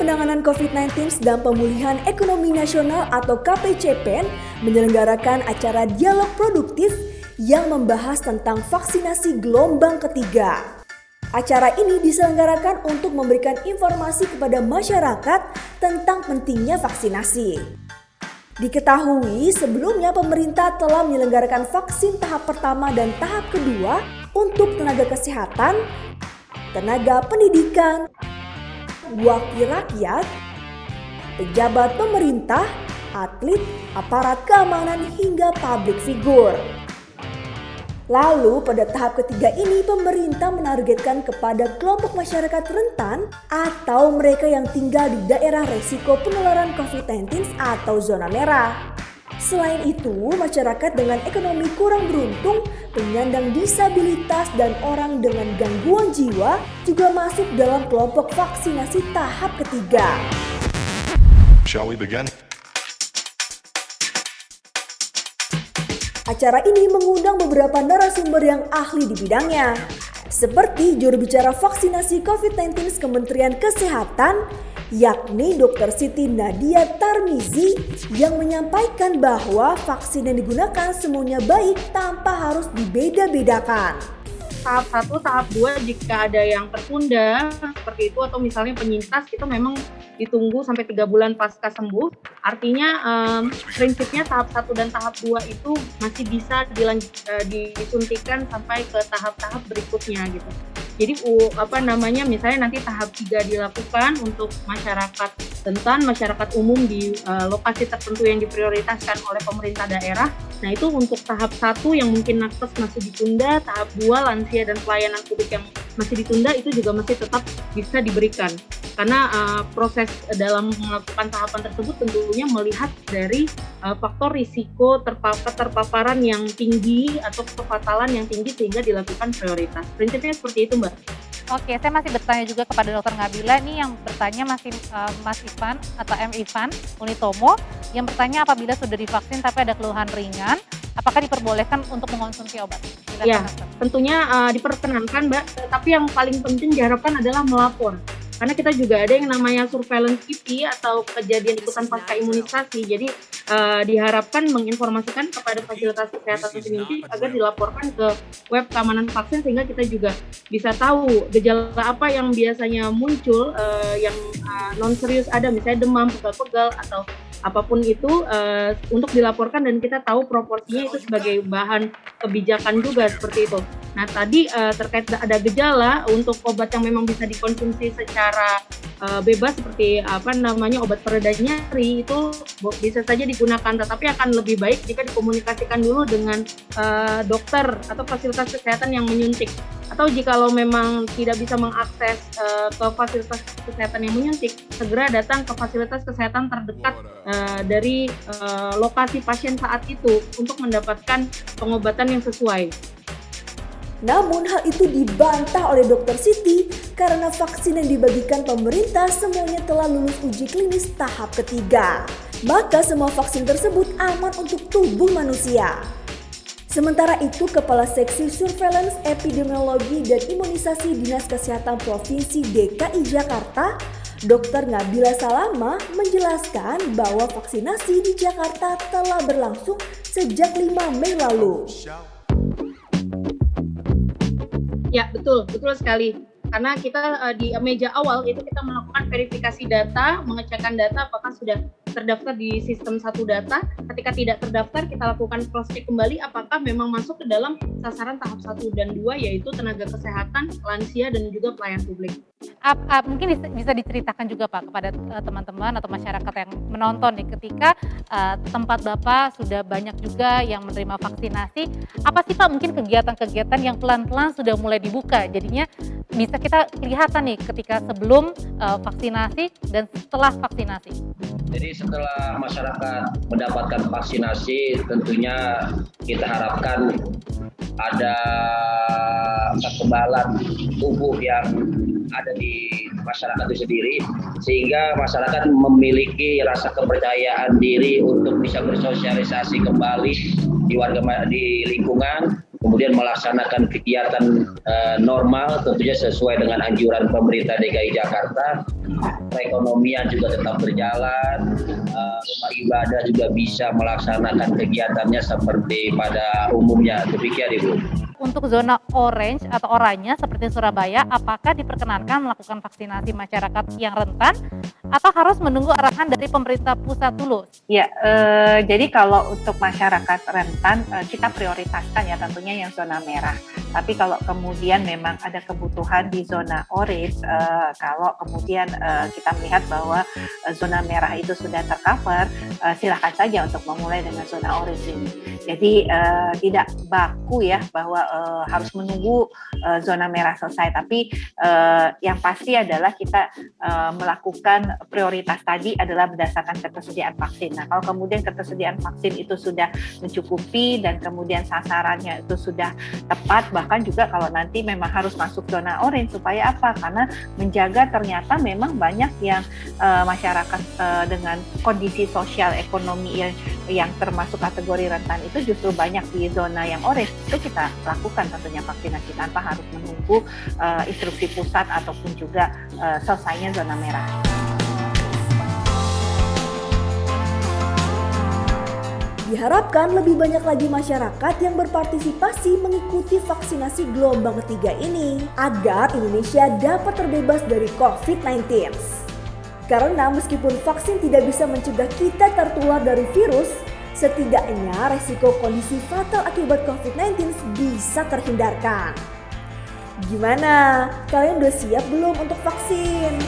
Penanganan COVID-19 dan Pemulihan Ekonomi Nasional atau KPCPN menyelenggarakan acara dialog produktif yang membahas tentang vaksinasi gelombang ketiga. Acara ini diselenggarakan untuk memberikan informasi kepada masyarakat tentang pentingnya vaksinasi. Diketahui sebelumnya pemerintah telah menyelenggarakan vaksin tahap pertama dan tahap kedua untuk tenaga kesehatan, tenaga pendidikan, wakil rakyat, pejabat pemerintah, atlet, aparat keamanan hingga public figure. Lalu pada tahap ketiga ini pemerintah menargetkan kepada kelompok masyarakat rentan atau mereka yang tinggal di daerah resiko penularan COVID-19 atau zona merah. Selain itu, masyarakat dengan ekonomi kurang beruntung, penyandang disabilitas dan orang dengan gangguan jiwa juga masuk dalam kelompok vaksinasi tahap ketiga. Shall we begin? Acara ini mengundang beberapa narasumber yang ahli di bidangnya, seperti juru bicara vaksinasi COVID-19 Kementerian Kesehatan, yakni Dr. Siti Nadia Tarmizi yang menyampaikan bahwa vaksin yang digunakan semuanya baik tanpa harus dibeda-bedakan. Tahap 1, tahap 2 jika ada yang tertunda seperti itu atau misalnya penyintas itu memang ditunggu sampai 3 bulan pasca sembuh. Artinya prinsipnya tahap 1 dan tahap 2 itu masih bisa disuntikan sampai ke tahap-tahap berikutnya gitu. Jadi misalnya nanti tahap 3 dilakukan untuk masyarakat rentan, masyarakat umum di lokasi tertentu yang diprioritaskan oleh pemerintah daerah. Nah itu untuk tahap 1 yang mungkin nakes masih ditunda, tahap 2 lansia dan pelayanan publik yang masih ditunda itu juga masih tetap bisa diberikan. Karena proses dalam melakukan tahapan tersebut tentunya melihat dari faktor risiko keterpaparan yang tinggi atau kefatalan yang tinggi sehingga dilakukan prioritas. Prinsipnya seperti itu, Mbak. Oke, saya masih bertanya juga kepada Dr. Ngabila nih yang bertanya masih Mas Ivan atau M. Ivan Unitomo yang bertanya apabila sudah divaksin tapi ada keluhan ringan, apakah diperbolehkan untuk mengonsumsi obat? Ya, tentunya diperkenankan, Mbak. Tapi yang paling penting diharapkan adalah melapor. Karena kita juga ada yang namanya surveillance KIPI atau kejadian ikutan pasca imunisasi. Jadi diharapkan menginformasikan kepada fasilitas kesehatan community agar dilaporkan ke web keamanan vaksin sehingga kita juga bisa tahu gejala apa yang biasanya muncul yang non serius ada, misalnya demam, pegal-pegal atau apapun itu untuk dilaporkan dan kita tahu proporsinya itu sebagai bahan kebijakan juga seperti itu. Nah tadi terkait ada gejala untuk obat yang memang bisa dikonsumsi secara bebas seperti obat pereda nyeri itu bisa saja digunakan, tetapi akan lebih baik jika dikomunikasikan dulu dengan dokter atau fasilitas kesehatan yang menyuntik. Atau jikalau memang tidak bisa mengakses ke fasilitas kesehatan yang menyuntik, segera datang ke fasilitas kesehatan terdekat dari lokasi pasien saat itu untuk mendapatkan pengobatan yang sesuai. Namun hal itu dibantah oleh Dr. Siti karena vaksin yang dibagikan pemerintah semuanya telah lulus uji klinis tahap ketiga. Maka semua vaksin tersebut aman untuk tubuh manusia. Sementara itu, Kepala Seksi Surveillance Epidemiologi dan Imunisasi Dinas Kesehatan Provinsi DKI Jakarta, Dr. Ngabila Salama menjelaskan bahwa vaksinasi di Jakarta telah berlangsung sejak 5 Mei lalu. Ya, betul sekali. Karena kita di meja awal itu kita melakukan verifikasi data, mengecekkan data apakah sudah terdaftar di sistem satu data. Ketika tidak terdaftar, kita lakukan cross check kembali apakah memang masuk ke dalam sasaran tahap 1 dan 2 yaitu tenaga kesehatan, lansia dan juga pelayan publik. Mungkin bisa diceritakan juga Pak kepada teman-teman atau masyarakat yang menonton nih ketika tempat Bapak sudah banyak juga yang menerima vaksinasi. Apa sih Pak mungkin kegiatan-kegiatan yang pelan-pelan sudah mulai dibuka? Jadinya bisa kita kelihatan nih ketika sebelum vaksinasi dan setelah vaksinasi. Jadi setelah masyarakat mendapatkan vaksinasi tentunya kita harapkan ada kekebalan tubuh yang ada di masyarakat itu sendiri sehingga masyarakat memiliki rasa kepercayaan diri untuk bisa bersosialisasi kembali di lingkungan, kemudian melaksanakan kegiatan normal tentunya sesuai dengan anjuran pemerintah DKI Jakarta. perekonomian juga tetap berjalan, rumah ibadah juga bisa melaksanakan kegiatannya seperti pada umumnya. Demikian Ibu. Untuk zona orange atau oranye seperti Surabaya, apakah diperkenankan melakukan vaksinasi masyarakat yang rentan atau harus menunggu arahan dari pemerintah pusat dulu? Ya, jadi kalau untuk masyarakat rentan kita prioritaskan ya tentunya yang zona merah. Tapi kalau kemudian memang ada kebutuhan di zona orange, kalau kemudian kita melihat bahwa zona merah itu sudah tercover, silakan saja untuk memulai dengan zona orange ini. Jadi tidak baku ya bahwa harus menunggu zona merah selesai. Tapi yang pasti adalah kita melakukan prioritas tadi adalah berdasarkan ketersediaan vaksin. Nah, kalau kemudian ketersediaan vaksin itu sudah mencukupi dan kemudian sasarannya itu sudah tepat, bahkan juga kalau nanti memang harus masuk zona orange supaya apa? Karena menjaga ternyata memang banyak yang masyarakat dengan kondisi sosial ekonomi yang termasuk kategori rentan itu justru banyak di zona yang orange. Itu kita lakukan tentunya vaksinasi tanpa harus menunggu instruksi pusat ataupun juga selesainya zona merah. Diharapkan lebih banyak lagi masyarakat yang berpartisipasi mengikuti vaksinasi gelombang ketiga ini agar Indonesia dapat terbebas dari COVID-19. Karena meskipun vaksin tidak bisa mencegah kita tertular dari virus, setidaknya resiko kondisi fatal akibat COVID-19 bisa terhindarkan. Gimana? Kalian udah siap belum untuk vaksin?